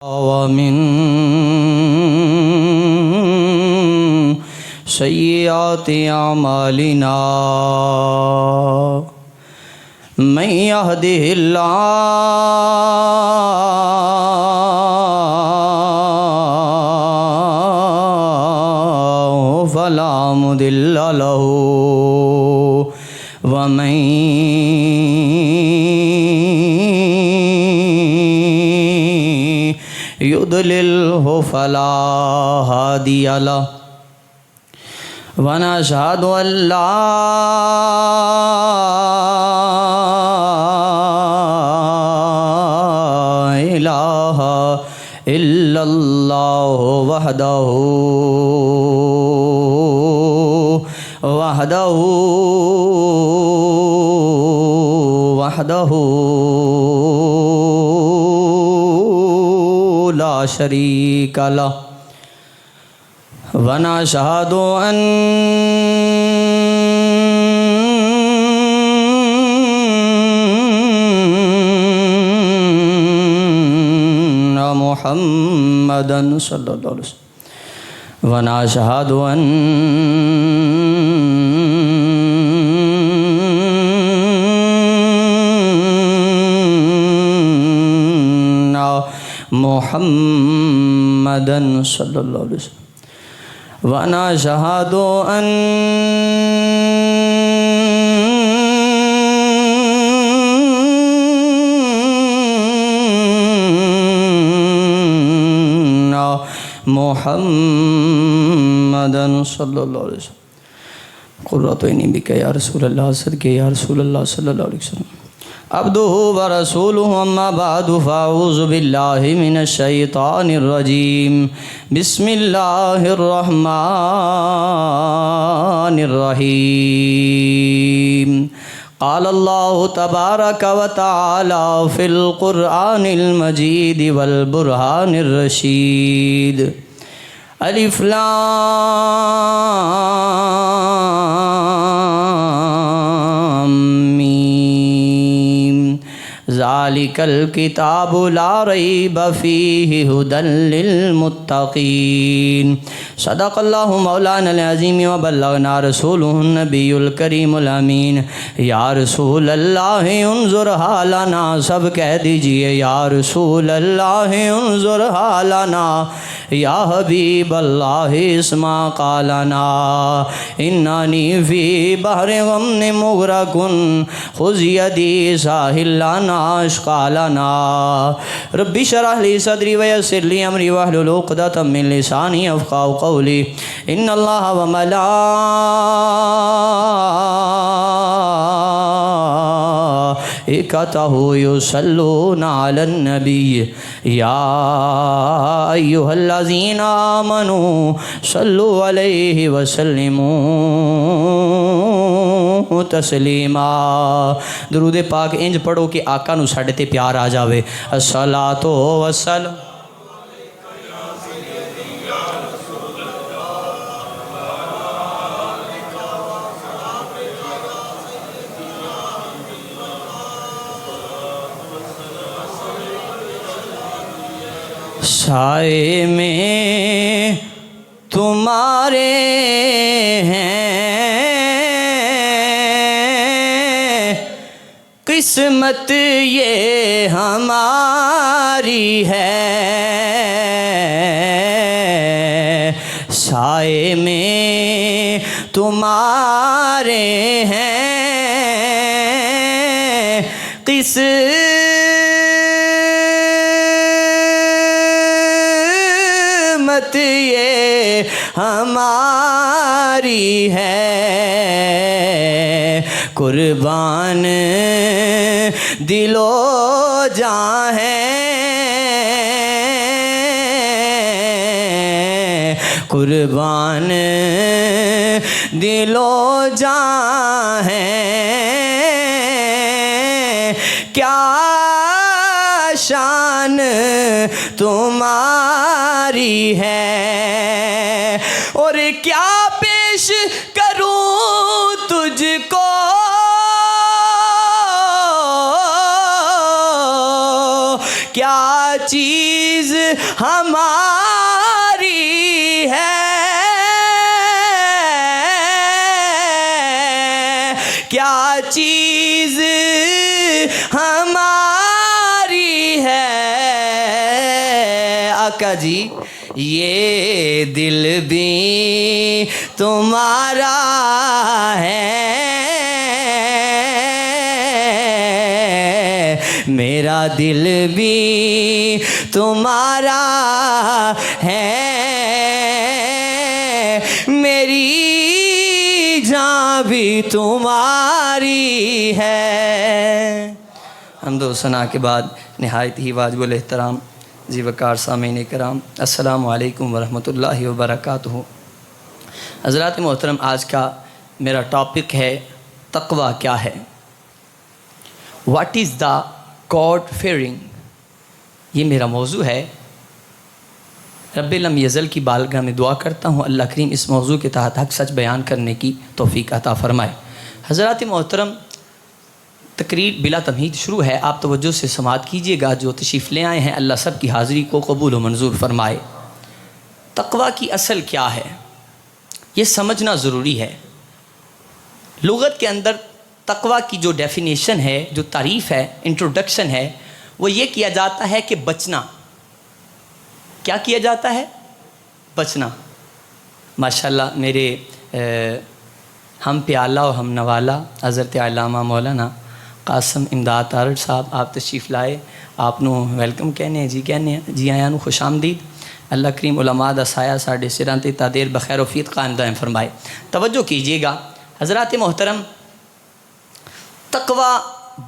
ومن سيئات أعمالنا من يهده الله فلا مضل له ومن يضلله فلا هادي له ونشهد أن لا إله إلا الله وحده لا شريك له ونشهد أن محمدًا صلى الله عليه وسلم ونشهد أن محمدًا صلى الله عليه وسلم ونشهد أن محمدًا صلى الله عليه وسلم قرۃ عینی بک یا رسول اللہ صدقے یا رسول اللہ صلی اللہ علیہ وسلم عبدہ ورسولہ اما بعد فاعوذ باللہ من الشیطان الرجیم بسم اللہ الرحمن الرحیم قال اللہ تبارک وتعالی فی القرآن المجید والبرہان الرشید الف لام میم ذالک الکتاب لا ریب فیہ ھدی للمتقین صدق اللہ مولانا العظیم وبلغنا رسولہ النبی الکریم الامین یا رسول اللہ انظر حالنا سب کہہ دیجئے یا رسول اللہ انظر حالنا یا حبیب اللہ اسمع قالنا انانی فی بحر غم مغرقن خذ یدی ساحل لنا اشقالنا رب اشرح لی صدری ویسر لی امری واحلل عقدۃ من لسانی یفقهوا قولی ان اللہ وملائکتہ یصلون علی النبی یا ایہا الذین آمنوا صلوا علیہ وسلموا تسلیما درود پاک انج پڑھو کہ آقا نو ساڈے تے پیار آ جاوے الصلاۃ والسلام سائے میں تمہارے ہیں قسمت یہ ہماری ہے سائے میں تمہارے ہیں قسمت یہ ہماری ہے قربان دل و جاں ہیں قربان دل و جاں ہیں کیا شان تمہاری ہے اور کیا پیش کروں تجھ کو کیا چیز چیز ہماری ہے، کیا چیز ہماری ہے، آقا جی یہ دل بھی تمہارا ہے، میرا دل بھی تمہارا ہے، میری جان بھی تمہاری ہے۔ حمد و ثنا کے بعد نہایت ہی واجب الاحترام ذی وقار سامعین کرام، السلام علیکم ورحمۃ اللہ وبرکاتہ۔ حضرات محترم، آج کا میرا ٹاپک ہے تقویٰ کیا ہے، what is the God fearing, یہ میرا موضوع ہے۔ رب لم یزل کی بارگاہ میں دعا کرتا ہوں اللہ کریم اس موضوع کے تحت حق سچ بیان کرنے کی توفیق عطا فرمائے۔ حضرات محترم، تقریر بلا تمہید شروع ہے، آپ توجہ سے سماعت کیجیے گا، جو تشریف لے آئے ہیں اللہ سب کی حاضری کو قبول و منظور فرمائے۔ تقویٰ کی اصل کیا ہے یہ سمجھنا ضروری ہے۔ لغت کے اندر تقویٰ کی جو ڈیفینیشن ہے، جو تعریف ہے، انٹروڈکشن ہے، وہ یہ کیا جاتا ہے کہ بچنا۔ کیا کیا جاتا ہے؟ بچنا۔ ماشاءاللہ میرے ہم پیالہ و ہم نوالا حضرت علامہ مولانا قاسم امداد تارڑ صاحب، آپ تشریف لائے، آپ نو ویلکم کہنے ہیں، جی آیاں نو خوش آمدید۔ اللہ کریم علماء دا سایہ ساڈے سراں تے تا دیر بخیر و فیت قائم دائم فرمائے۔ توجہ کیجیے گا حضرات محترم، تقویٰ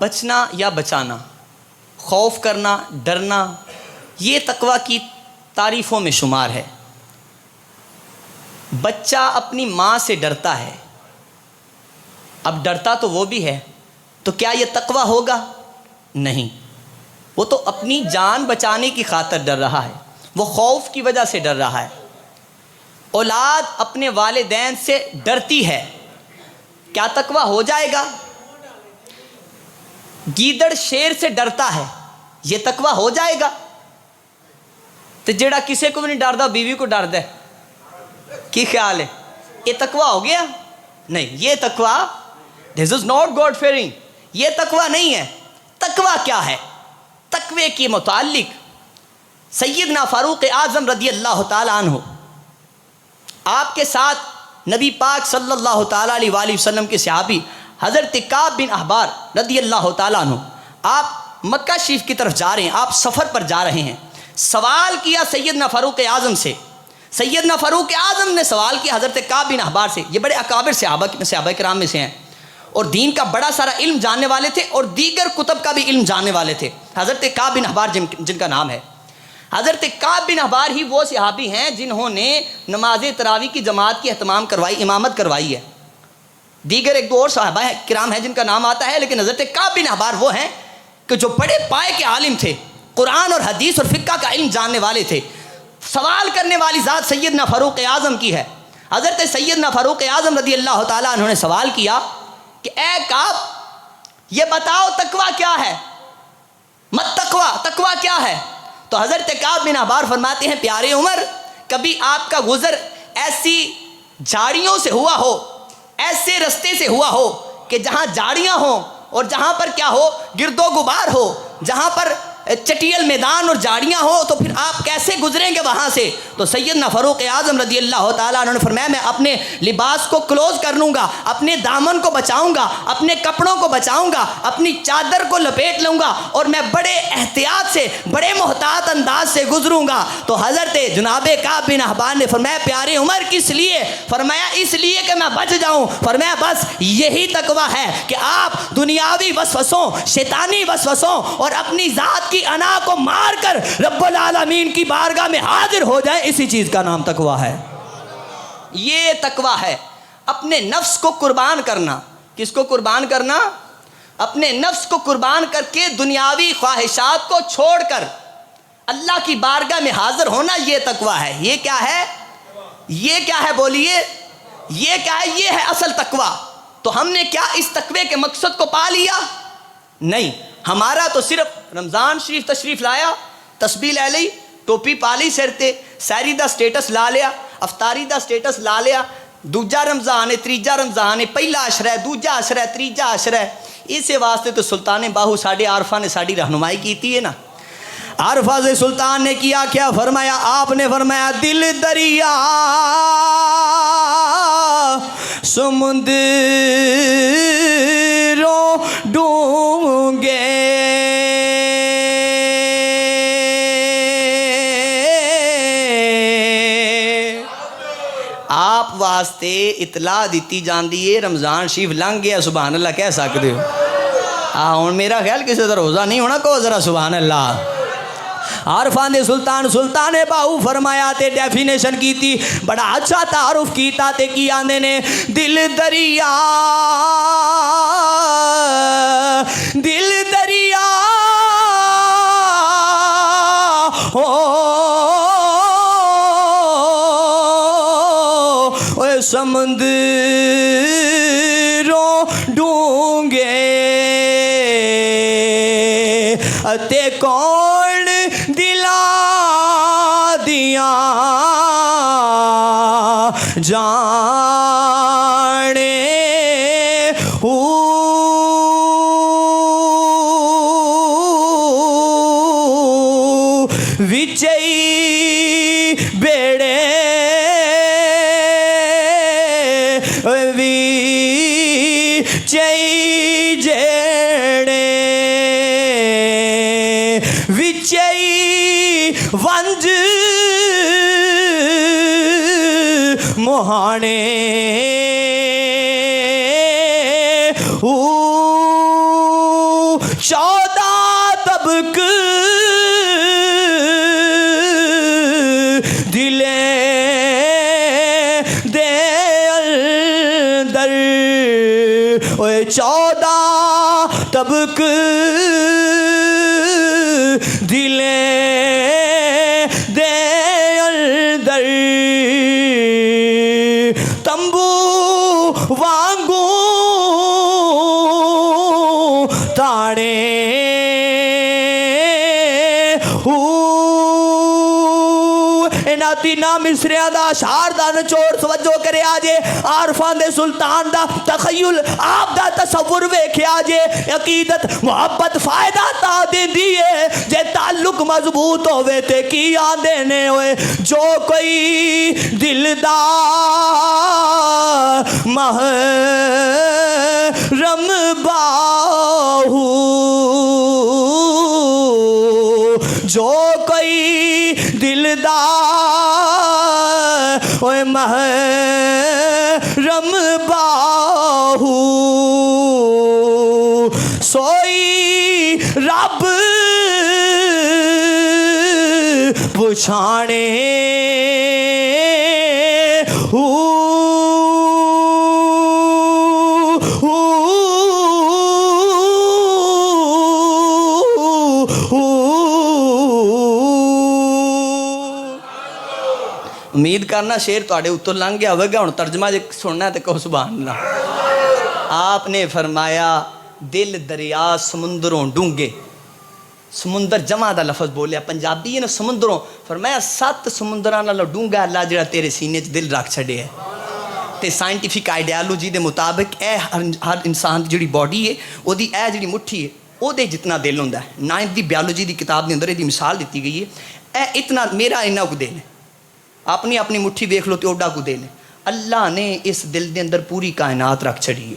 بچنا یا بچانا، خوف کرنا، ڈرنا، یہ تقویٰ کی تعریفوں میں شمار ہے۔ بچہ اپنی ماں سے ڈرتا ہے، اب ڈرتا تو وہ بھی ہے، تو کیا یہ تقویٰ ہوگا؟ نہیں، وہ تو اپنی جان بچانے کی خاطر ڈر رہا ہے، وہ خوف کی وجہ سے ڈر رہا ہے۔ اولاد اپنے والدین سے ڈرتی ہے، کیا تقویٰ ہو جائے گا؟ گیدڑ شیر سے ڈرتا ہے، یہ تقویٰ ہو جائے گا؟ تو جڑا کسے کو بھی نہیں ڈردا بیوی کو ڈردا ہے، کی خیال ہے یہ تقویٰ ہو گیا؟ نہیں، یہ تقویٰ دس از ناٹ گاڈ فیئرنگ، یہ تقویٰ نہیں ہے۔ تقویٰ کیا ہے؟ تقوی کے متعلق سیدنا فاروق اعظم رضی اللہ تعالیٰ عنہ، آپ کے ساتھ نبی پاک صلی اللہ تعالیٰ علیہ وآلہ وسلم کے صحابی حضرت کعب بن احبار رضی اللہ تعالیٰ عنہ، آپ مکہ شریف کی طرف جا رہے ہیں، آپ سفر پر جا رہے ہیں۔ سوال کیا سیدنا فاروق اعظم سے، سیدنا فاروق اعظم نے سوال کیا حضرت کعب بن احبار سے، یہ بڑے اکابر صحابہ کرام میں سے ہیں، اور دین کا بڑا سارا علم جاننے والے تھے، اور دیگر کتب کا بھی علم جاننے والے تھے۔ حضرت کعب بن احبار جن کا نام ہے، حضرت کعب بن احبار ہی وہ صحابی ہیں جنہوں نے نماز تراویح کی جماعت کی اہتمام کروائی، امامت کروائی ہے۔ دیگر ایک دو اور صحابہ کرام ہیں جن کا نام آتا ہے، لیکن حضرت کعب بن احبار وہ ہیں کہ جو بڑے پائے کے عالم تھے، قرآن اور حدیث اور فقہ کا علم جاننے والے تھے۔ سوال کرنے والی ذات سیدنا فاروق اعظم کی ہے۔ حضرت سیدنا فاروق اعظم رضی اللہ تعالیٰ عنہ نے سوال کیا کہ اے کعب، یہ بتاؤ تقویٰ کیا ہے؟ مت تقویٰ کیا ہے؟ تو حضرت کعب بن احبار فرماتے ہیں، پیارے عمر، کبھی آپ کا گزر ایسی جھاڑیوں سے ہوا ہو، ایسے رستے سے ہوا ہو کہ جہاں جھاڑیاں ہوں اور جہاں پر کیا ہو، گرد و غبار ہو، جہاں پر چٹیل میدان اور جھاڑیاں ہو، تو پھر آپ کیسے گزریں گے وہاں سے؟ تو سیدنا فاروق اعظم رضی اللہ تعالیٰ عنہ نے فرمایا، میں اپنے لباس کو کلوز کر لوں گا، اپنے دامن کو بچاؤں گا، اپنے کپڑوں کو بچاؤں گا، اپنی چادر کو لپیٹ لوں گا، اور میں بڑے احتیاط سے، بڑے محتاط انداز سے گزروں گا۔ تو حضرت جناب کعب بن احبار نے فرمایا، پیارے عمر کس لیے؟ فرمایا اس لیے کہ میں بچ جاؤں۔ فرمایا بس یہی تقویٰ ہے کہ آپ دنیاوی وسوسوں، شیطانی وسوسوں اور اپنی ذات کی انا کو مار کر رب العالمین کی بارگاہ میں حاضر ہو جائے، اسی چیز کا نام تقویٰ ہے۔ یہ تقویٰ ہے اپنے نفس کو قربان کرنا۔ کس کو قربان کرنا؟ اپنے نفس کو قربان کر کے دنیاوی خواہشات کو چھوڑ کر اللہ کی بارگاہ میں حاضر ہونا، یہ تقویٰ ہے۔ یہ کیا ہے؟ یہ کیا ہے؟ بولیے، یہ کیا ہے؟ یہ ہے اصل تقویٰ۔ تو ہم نے کیا اس تقوی کے مقصد کو پا لیا؟ نہیں، ہمارا تو صرف رمضان شریف تشریف لایا، تسبیح لے لی، ٹوپی پا لی سر تے، سحری دا سٹیٹس لا لیا، افطاری دا سٹیٹس لا لیا، دوجا رمضان ہے، تیجا رمضان ہے، پہلا عشرہ ہے، دوجا عشرہ ہے، تیجا عشرہ ہے. اسی واسطے تو سلطان باہو ساڈے عارفاں نے ساڈی رہنمائی کیتی ہے نا. عارفہ سے سلطان نے کیا فرمایا؟ آپ نے فرمایا دل دریا سمندروں ڈونگے، آپ واسطے اطلاع دیتی جاندی ہے رمضان شریف لنگ گیا، سبحان اللہ کہہ سکتے ہو؟ ہوں میرا خیال کسی کا روزہ نہیں ہونا، کہو ذرا سبحان اللہ. عارفان دے سلطان باہو فرمایا تے ڈیفینیشن کیتی، بڑا اچھا تعارف کیتا تے کی آندے نے دل دریا اوے سمندروں ڈونگے تے کون دلا دیاں جانے وچئی بیڑے وچئی جیڑے وچئی ونج موہانے چودہ طبق دلے دے اندر، اوے 14 طبق دلے دے اندر، تمبو وانگو تاڑے نام مصریاں دا اشعار دا نچوڑ توجہ کرے آجے. عارفان دے سلطان دا تخیل آپ دا تصور ویکھے آجے. عقیدت محبت فائدہ تا دے دیئے جے تعلق مضبوط ہوئے تے کی آندے نے ہوئے جو کوئی دلدار محرم باہو، جو کوئی دلدار اوے محرم باہو، سوئی رب پچھانے امید کرنا شیر تواڈے اتر لنگ گیا ہوئے گا. ہن ترجمہ جے سننا ہے تے کہو سبحان اللہ. آپ نے فرمایا دل دریا سمندروں ڈونگے، سمندر جمع دا لفظ بولیا، پنجابی ہے نا سمندروں، فرمایا 7 سمندراں نال ڈونگا اللہ جڑا تیرے سینے چ دل رکھ چھڑے ہے. تے سائنٹیفک آئیڈیالوجی دے مطابق اے ہر انسان دی جڑی باڈی ہے او دی اے جڑی مٹھی ہے او دے جتنا دل ہوندا ہے. 9th دی بیولوجی دی کتاب دے اندر دی مثال دتی گئی ہے. اے اتنا میرا انہاں کو دل ہے، اپنی اپنی مٹھی دیکھ لو تے اوڈا کو دل ہے. اللہ نے اس دل دے اندر پوری کائنات رکھ چھڑی ہے.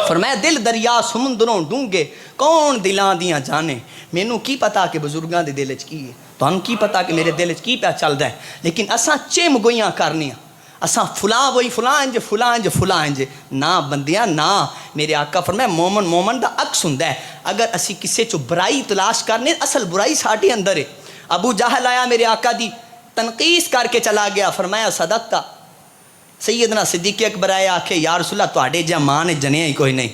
فرمایا دل دریا سمندروں ڈونگے کون دلاں دیاں جانے. مینوں کی پتا کہ بزرگاں دے دل وچ کی ہے، تانوں کی پتا کہ میرے دل وچ کی پیا چلدا ہے، لیکن اساں چم گوئیاں کرنیاں. اساں فلاں وہی فلاں انج فلاں انج فلاں انج نہ بندیاں نہ. میرے آقا فرمایا مومن دا عکس ہوندا ہے. اگر اسی کسے چو برائی تلاش کرنے اصل برائی ساڈے اندر ہے. ابو جہل آیا میرے آقا دی تنقیس کر کے چلا گیا، فرمایا صدقتا. سیدنا صدیق اکبر آیا آکھے یا رسول اللہ تواڈے جا ماں نے جنیا ہی کوئی نہیں.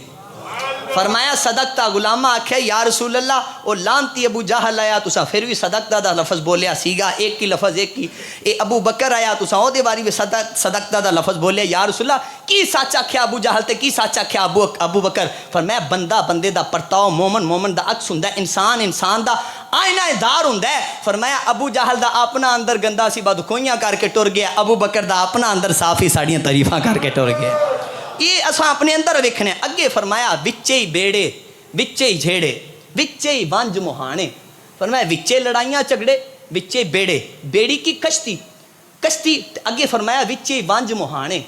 فرمایا صدقتا غلامہ آکھیا یا رسول اللہ او لانتی ابو جہل آیا تسا پھر بھی صدقتا دا لفظ بولیا سیگا ایک کی لفظ ایک کی اے ابو بکر آیا تسا او دے باری بھی صدقتا دا لفظ بولیا یا رسول اللہ کی سچ آکھیا ابو جہل تے کی سچ آکھیا ابو بکر فرمایا بندہ بندے دا پرتاؤ مومن دا عکس ہوندا ہے انسان دا آئینہ دار ہوندا ہے فرمایا ابو جہل دا اپنا اندر گندا سی بدخوئیاں کر کے ٹر گیا ابو بکر دا اپنا اندر صافی ساڑیاں تعریفاں کر کے ٹر گیا یہ اساں اپنے اندر ویکھنے اگے فرمایا وچے ہی بیڑے وچے ہی جھیڑے وچے ہی ونج مہانے فرمایا وچے لڑائیاں جھگڑے وچے بیڑے بیڑی کی کشتی اگے فرمایا وچے ہی ونج مہانے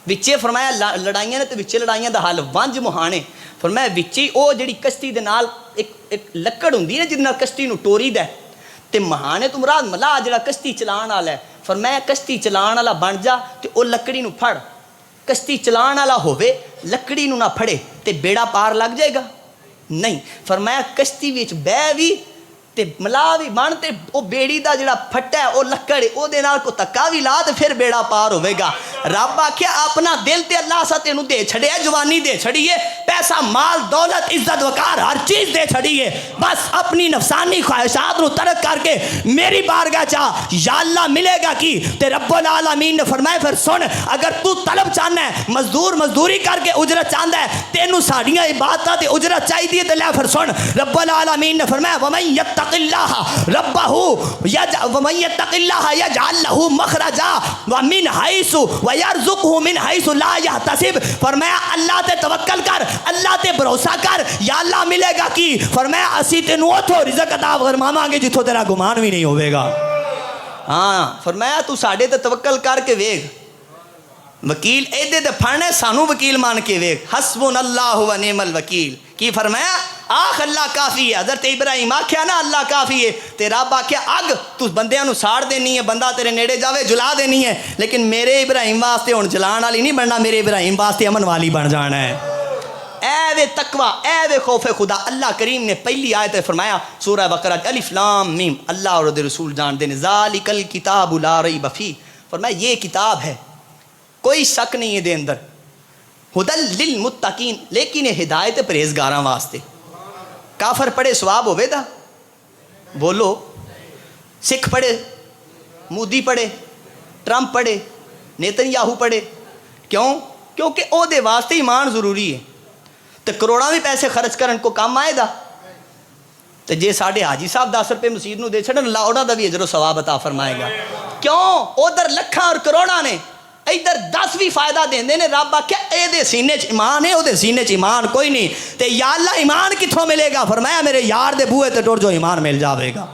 وچے فرمایا لڑائیاں نے تے وچے لڑائیاں دا حل ونج مہانے فرمایا وچے ہی او جڑی کشتی دے نال ایک لکڑ ہوندی ہے جہدے نال کشتی نو ٹوری دا تے مہانے تو مراد ملا جڑا کشتی چلان والا ہے فرمایا کشتی چلان والا بن جا تے او لکڑی نو پھڑ کشتی چلان والا ہووے لکڑی نو نہ پھڑے تے بیڑا پار لگ جائے گا نہیں فرمایا کشتی وچ بہ وی تے ملا وی بن تے او بیڑی دا جڑا پھٹا ہے او لکڑ او دے نال کو تکا وی لا تے پھر بیڑا پار ہوے گا رب آکھیا اپنا دل تے اللہ سا تینوں دے چھڑیا جوانی دے چھڑیے پیسہ مال دولت عزت وقار ہر چیز دے چھڑیے بس اپنی نفسانی خواہشات نو ترک کر کے میری بارگاہ چاہ یا اللہ ملے گا کی تے رب العالمین نے فرمایا پھر سن اگر تو طلب چاہنا ہے مزدوری کر کے اجرت چاہندا ہے تینوں ساڑیاں عبادتاں تے اجرت چاہیے تے لے پھر سن رب العالمین نے فرمایا ومن یتق اللہ ربہ ومن یتق اللہ یجعل لہ مخرجا ومن حیث ویرزقہ من حیث لا یحتسب فرمایا اللہ تے توکل کر اللہ تے بھروسہ کر یا اللہ ملے گا کی فرمایا اسی تینوں اوتھوں رزق عطا فرماواں گے جتھوں تیرا گمان بھی نہیں ہوے گا ہاں فرمایا تو ساڈے تے توکل کر کے ویکھ وکیل ایدے تے پھڑنے سانو وکیل مان کے ویکھ حسبنا اللہ و نعم الوکیل کی فرمایا آخ اللہ کافی ہے حضرت ابراہیم آکھیا نا اللہ کافی ہے تے رب آکھیا اگ تو بندیاں نو ساڑ دینی ہے بندہ تیرے نیڑے جاوے جلا دینی ہے لیکن میرے ابراہیم واسطے ہن جلان والی نہیں بننا میرے ابراہیم واسطے امن والی بن جانا ہے اے وے تقوی اے وے خوف خدا اللہ کریم نے پہلی آیت فرمایا سورہ بقرہ الف لام میم اللہ اور دے رسول جان دے نے ذالک الکتاب لا ریب فیہ فرمایا یہ کتاب ہے کوئی شک نہیں ہے دے اندر ہدل للمتقین لیکن یہ ہدایت پرہیزگاراں واسطے کافر پڑھے ثواب ہوے دا بولو سکھ پڑھے مودی پڑھے ٹرمپ پڑھے نیتن یاہو پڑھے کیوں کیونکہ او دے واسطے ایمان ضروری ہے تو کروڑاں بھی پیسے خرچ کرن کو کام آئے دا تو جے ساڑھے حاجی صاحب 10 روپے مسجد نو دے چھڑن اللہ انہاں دا بھی اجر و ثواب عطا فرمائے گا کیوں ادھر لکھاں اور کروڑاں نے ادھر 10 بھی فائدہ دیندے نے رب آکھیا اے دے سینے چ ایمان ہے او دے سینے چ ایمان کوئی نہیں تے یا اللہ ایمان کتھوں ملے گا فرمایا میرے یار دے بوئے تے ٹر جو ایمان مل جاوے گا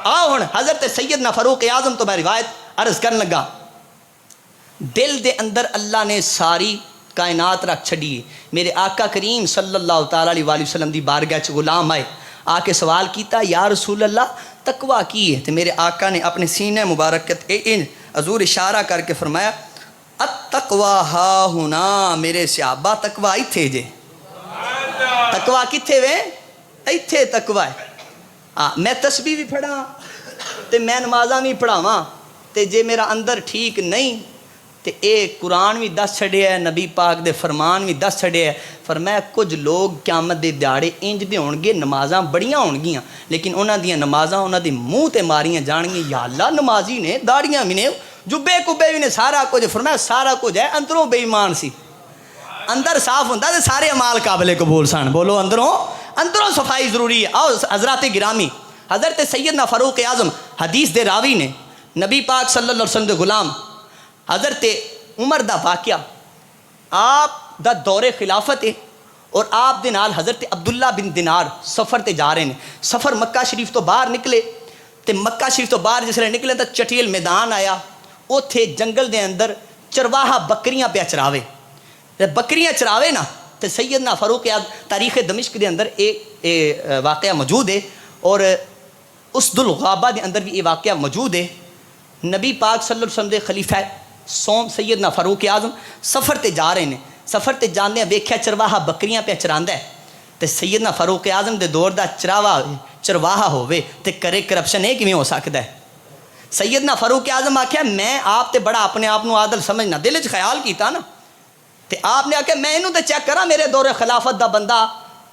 آؤ ہن حضرت سیدنا فاروق اعظم تو میں روایت عرض کرن لگا دل دے اندر اللہ نے ساری کائنات رکھ چھڑی میرے آقا کریم صلی اللہ تعالی علیہ وسلم دی بارگاہ چ غلام آئے آ کے سوال کیتا یا رسول اللہ تقوی کی ہے تو میرے آقا نے اپنے سینے مبارکت حضور اشارہ کر کے فرمایا التقوی ہا ہونا میرے صحابہ تقوی ایتھے جے تقوی کتھے وے ایتھے تقوی ہے میں تسبیح بھی پڑھاں تے میں نمازاں بھی پڑھاواں تے جے میرا اندر ٹھیک نہیں تے اے قرآن بھی دس چھڑے ہے نبی پاک دے فرمان بھی دس چھڑے ہے فرمایا کچھ لوگ قیامت دے دیہاڑے انج دے ہون گے نمازاں بڑیاں ہون گیاں لیکن انہاں دیاں نمازاں انہاں دے منہ تے ماریاں جان گیاں یا اللہ نمازی نے داڑیاں بھی نے جبے کبے بھی نے سارا کچھ فرمایا سارا کچھ ہے اندروں بے ایمان سی اندر صاف ہوندا تے سارے اعمال قابل قبول سن بولو اندروں صفائی ضروری ہے آؤ حضرات گرامی حضرت سیدنا فاروق اعظم حدیث دے راوی نے نبی پاک صلی اللہ علیہ وسلم دے غلام حضرت عمر دا واقعہ آپ دا دور خلافت ہے اور آپ دے نال حضرت عبداللہ بن دینار سفر تے جا رہے ہیں سفر مکہ شریف تو باہر نکلے تے مکہ شریف تو باہر جس لئے نکلے تو چٹیل میدان آیا اوتھے جنگل دے اندر چرواہا بکریاں پہ چراوے بکریاں چراوے نا تو سیدنا فاروق تاریخ دمشق دے اندر ایک واقعہ موجود ہے اور اس دلغابہ دے اندر بھی یہ واقعہ موجود ہے نبی پاک صلی اللہ علیہ وسلم دے خلیفہ سوم سیدنا فاروق اعظم سفر تے جا رہے ہیں سفر تے جاندے ہیں ویکھیا چرواہا بکریاں پہ چراندا ہے تے سیدنا فاروق اعظم دے دور دا چرواہا ہووے تے کرے کرپشن ہے کیویں ہو سکدا ہے سیدنا فاروق اعظم آکھیا میں آپ تے بڑا اپنے آپ نو عادل سمجھنا دل وچ خیال کیتا نا تے آپ نے آکھیا میں اینوں تے چیک کراں میرے دور خلافت دا بندہ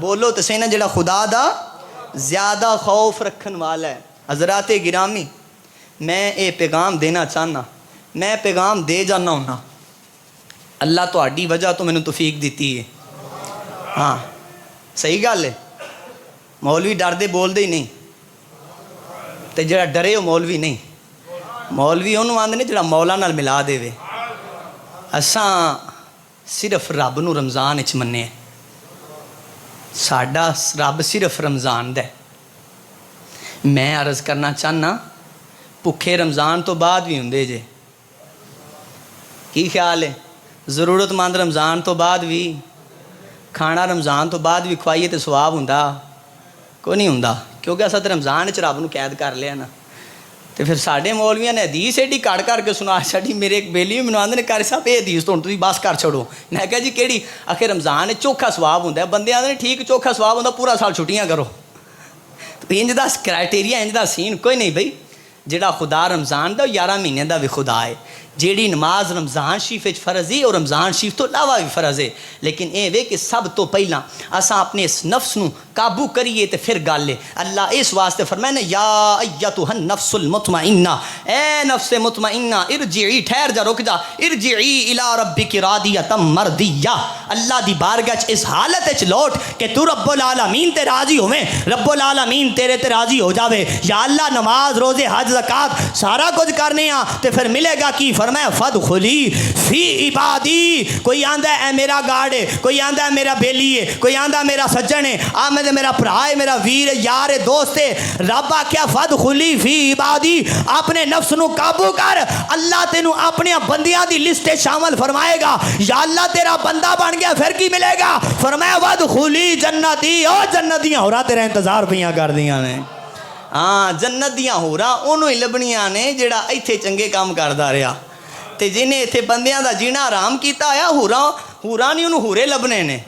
بولو تو صحیح نا جڑا خدا دا زیادہ خوف رکھن والا ہے۔ حضرات گرامی، میں یہ پیغام دینا چاہنا، میں پیغام دے جانا ہونا، اللہ تہاڈی وجہ تو مینوں توفیق دیتی ہے۔ ہاں صحیح گل ہے، مولوی ڈردے بولدے ہی نہیں، تے جڑا ڈرے وہ مولوی نہیں، مولوی انہوں آندے نے جڑا مولا نال ملا دے وے۔ اساں صرف رب نو رمضان وچ مننے، ساڈا رب صرف رمضان دا ہے۔ میں عرض کرنا چاہنا بھکھے رمضان تو بعد بھی ہوندے جے، کی خیال ہے؟ ضرورت مند رمضان تو بعد بھی، کھانا رمضان تو بعد بھی کھوائیے تو ثواب ہوندا کوئی نہیں ہوندا، کیونکہ اساں تے رمضان وچ رب نو قید کر لیا نا۔ تو پھر ساڈے مولویاں نے حدیث ایڈی کڑ کر کے سنا چھڈی، میرے ایک بیلی بھی مینوں آندے نے قاری صاحب یہ حدیث تو ہن تسی بس کر چھوڑو۔ میں کہا جی کیڑی؟ آخر رمضان وچ چوکھا ثواب ہوندا ہے، بندے آندے نے ٹھیک چوکھا ثواب ہوندا، پورا سال چھٹیاں کرو۔ انج دا کرائٹیریا، انج دا سین کوئی نہیں بھائی۔ جڑا خدا رمضان دا 11 مہینے دا بھی خدا ہے، جیڑی نماز رمضان شریف وچ فرض ہے اور رمضان شریف تو علاوہ بھی فرض ہے، لیکن اے وے کہ سب تو پہلا اساں اپنے اس نفس نو قابو کریے تے پھر گل ہے۔ اللہ اس واسطے فرمائے نا یا ایتھا النفس المطمئنہ، اے نفس مطمئنہ ارجعی، ٹھہر جا، رک جا، ارجعی الی ربک راضیۃ مرضیہ، اللہ دی بارگاہ چ اس حالت وچ لوٹ کہ تو رب العالمین تے راضی ہوویں، رب العالمین تیرے تے راضی ہو جاوے۔ یا اللہ نماز روزے حج زکات سارا کچھ کرنے ہاں تے پھر ملے گا کی؟ فرمایا فادخلی فی عبادی۔ کوئی آندا ہے اے میرا گاڑ ہے، کوئی آندا ہے میرا بیلی ہے، کوئی آندا ہے میرا سجن ہے، آمد میرا بھرا ہے، میرا ویر ہے، یار ہے، دوست ہے۔ رب آکھیا فادخلی فی عبادی، اپنے نفس نو قابو کر، اللہ تینوں اپنے بندیاں دی لسٹ شامل فرمائے گا۔ یا اللہ تیرا بندہ بن گیا پھر کی ملے گا؟ فرمایا وادخلی جنتی، او جنتیاں ہورا تیرا انتظار پیاں کر دیاں نے۔ ہاں جنت دیاں ہوراں انہوں ہی لبنیاں نے جڑا ایتھے چنگے کام کردا رہیا، تے جنہیں ایتھے بندیاں دا جینا حرام کیتا آیا، ہوراں نہیں انہوں ہورے لبنے نے،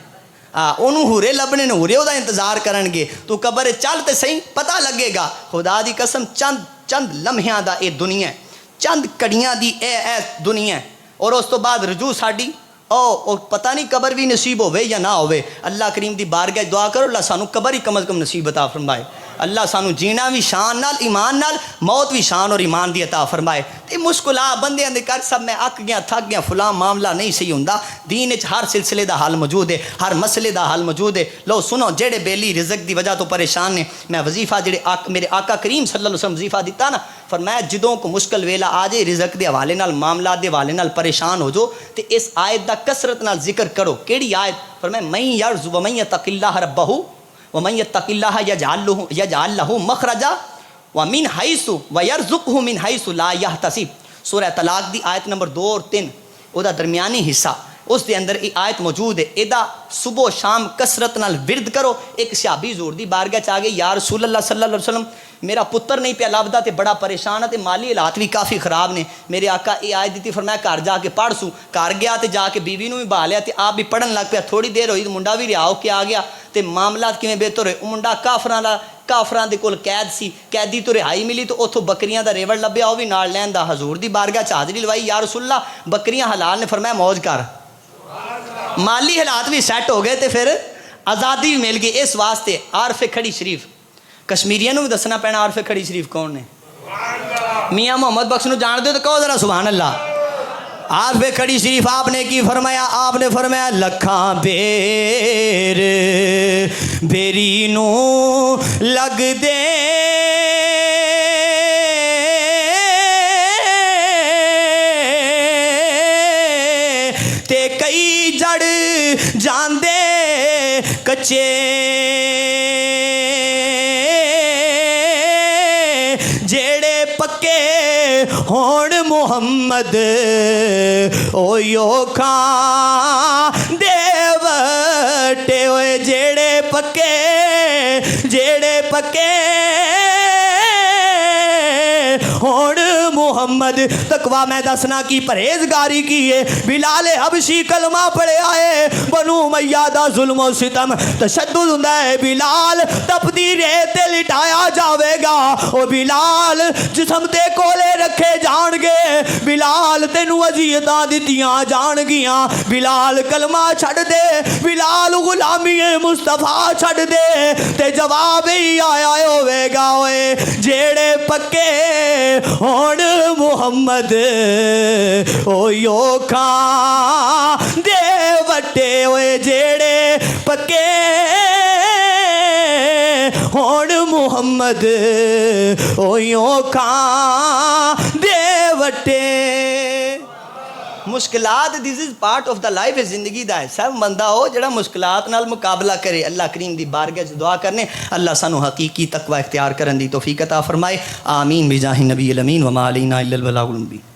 انہوں ہورے لبنے نے، ہورے او دا انتظار کرن گے۔ تو قبر چل تے صحیح پتہ لگے گا۔ خدا دی قسم چند لمحیاں دا اے دنیا ہے، چند کڑیاں دی اے دنیا ہے، اور اس تو بعد رجوع ساڈی او پتہ نہیں قبر بھی نصیب ہوے یا نہ ہوے۔ اللہ کریم دی بارگاہ دعا کرو اللہ سانو قبر ہی کم از کم نصیب عطا فرمائے، اللہ سانو جینا بھی شان نال ایمان نال، موت بھی شان اور ایمان دی عطا فرمائے۔ تے مشکلات بندے اندے کر سب میں اک گیا تھک گیا فلاں معاملہ نہیں صحیح ہوندا، دین وچ ہر سلسلے دا حل موجود ہے، ہر مسئلے دا حل موجود ہے۔ لو سنو جڑے بیلی رزق دی وجہ تو پریشان نے، میں وظیفہ جڑے میرے آقا کریم صلی اللہ علیہ وسلم وظیفہ دیتا نا، فرمایا جدوں کو مشکل ویلا آ جائے رزق دے حوالے نال، معاملات دے حوالے نال پریشان ہو جو تے اس آیت دا کثرت نال ذکر کرو۔ کیڑی آیت؟ فرمایا من یرز ومن یتق اللہ ربہ ومن یتق اللہ یجعل لہ مخرجا ومن حیث ویرزقہ من حیث لا یحتسب۔ سورہ طلاق دی آیت نمبر 2 اور 3 او دا درمیانی حصہ، اس دے اندر یہ آیت موجود ہے۔ ادا صبح و شام کثرت نال ورد کرو۔ ایک صحابی حضور دی بارگاہ چ آ گئے، یا رسول اللہ صلی اللہ علیہ وسلم میرا پتر نہیں پیا لبدا تے بڑا پریشان ہے تے مالی حالات بھی کافی خراب نے، میرے آقا یہ آیت دیتی، فرمایا گھر جا کے پڑھ سو۔ گھر گیا تے جا کے بیوی نو بھی بہا لیا تے آپ بھی پڑھن لگ پیا، تھوڑی دیر ہوئی منڈا بھی رہا ہو کے آ گیا تے معاملات کیویں بہتر ہوئے۔ منڈا کافراں دے کول قید سی، قیدی تو رہائی ملی تو اتھوں بکریاں دا ریوڑ لبیا، وہ بھی نال لیندا، حضور دی بارگاہ چ حاضری لوائی، یا رسول اللہ بکریاں حلال نے، فرمایا موج کر۔ مالی حالات بھی سیٹ ہو گئے تے پھر آزادی بھی مل گئی۔ اس واسطے عارف کھڑی شریف، کشمیریاں نو بھی دسنا پینا عارف کھڑی شریف کون نے؟ میاں محمد بخش نو جان دے تو کہو ذرا سبحان اللہ۔ عارف کھڑی شریف آپ نے کی فرمایا؟ آپ نے فرمایا لکھاں بیر بیری نو لگ دے تے کئی جڑ جاندے کچے جیڑے پکے ہون محمد اویو کھان دے وٹے ہوئے، جیڑے پکے ہون محمد۔ تقوی میں دسنا کی پرہیزگاری کی ہے۔ بلال حبشی کلمہ پڑھے آئے، بنو امیہ دا ظلم و ستم تشدد ہوندا ہے، بلال تپدی ریت تے لٹایا جاوے گا، او بلال جسم تے کولے رکھے جان گے بلال تینوں وصیتاں دتیاں جان گیاں بلال کلمہ چھڑ دے بلال غلامی مصطفیٰ چھڑ دے تے جواب ہی آیا ہوئے گا اوئے جیڑے پکے ہون محمد اویو کھان دے وٹے ہوئے جیڑے پکے ہون محمد اویو کھان دے وٹے مشکلات this is part of the life زندگی دا ہے سب بندہ ہو جڑا مشکلات نال مقابلہ کرے اللہ کریم دی بارگاہ سے دعا کرنے اللہ سانو حقیقی تقوی اختیار کرن دی توفیق عطا فرمائے آمین بجاہ نبی الامین وما علینا الا البلاغ المبین